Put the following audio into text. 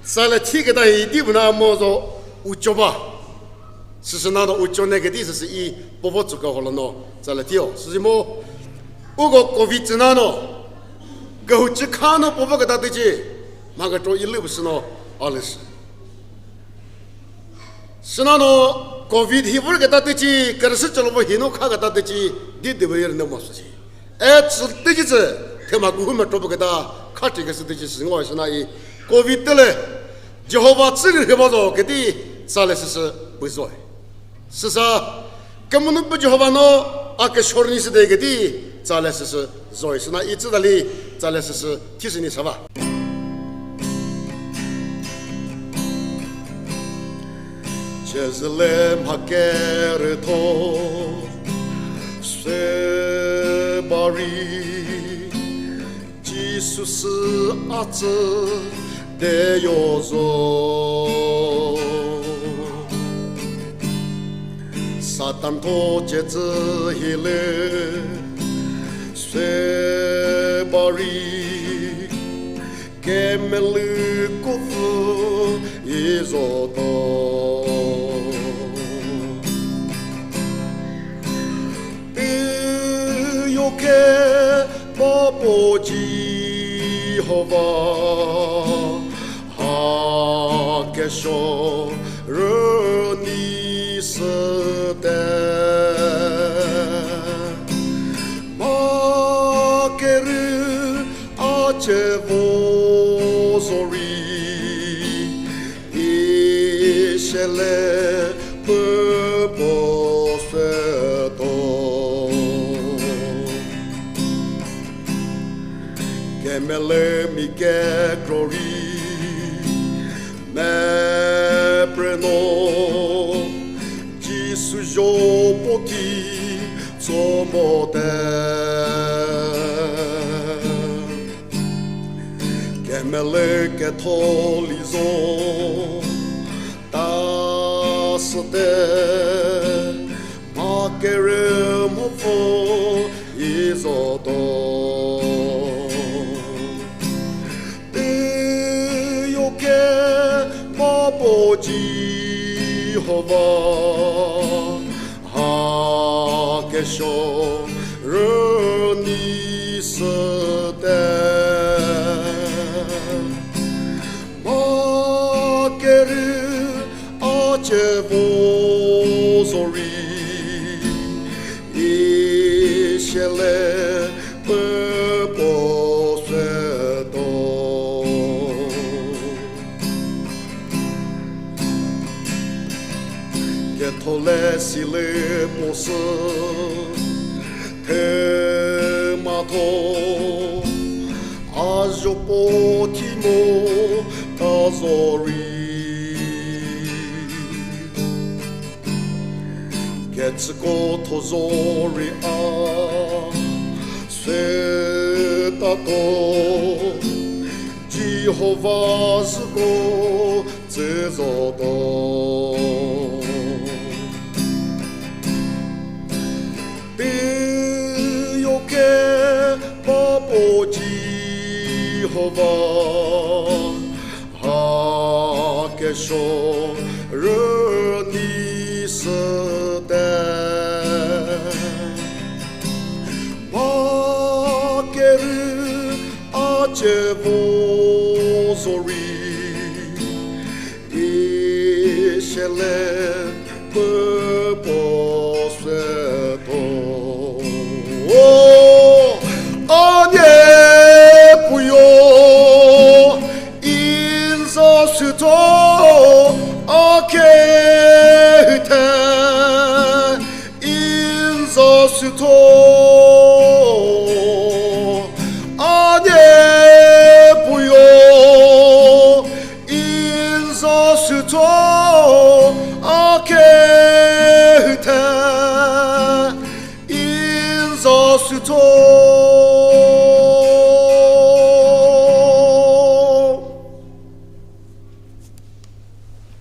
在了体给他一地不那么说无脚吧，其实那个无脚那个地是以不不足够好了喏，在了地哦，是什么？我个国位之那喏，狗只看喏不不给他对起，那个做一路不是喏，阿拉是那喏国位体不给他对起，可是这了不黑喏看给他对起，你对不有人那么说起，哎，只对起子，他妈过后嘛做不给他，看这个是对起是我是那一。国位的嘞，就好把自己的把着给的，啥来是不做，是啥？根本都不就好把喏，啊个小人是那个的，咋来是做是那一直的哩，咋来是提示你啥吧？就是来马盖尔头，水巴里，技术是阿子。Theyo Satan to jets hele se bari kemelu kufu izoto Theyo ke popo Jehovah Kecho Rünyi Süte Makeru Thepuzhoyi İşele Thepuzhoyi Kemele mike glory Me preno Jisujo poti Somote Kemele Kecho Taste Makere Mofo Izoto Theyo ke Popo Jehovah Kecho Rünyi Süte Makeru Thepuzhoyi İşele Tole sile posu temato ajo potimo tazori Ketsuko tozori a setato Jehovah's go zezoto Theyo ke Popo Jehovah Kecho Rünyi Süte Makeru Thepuzhoyi İşele Süte akete inza süte ane buyo inza süte akete inza süte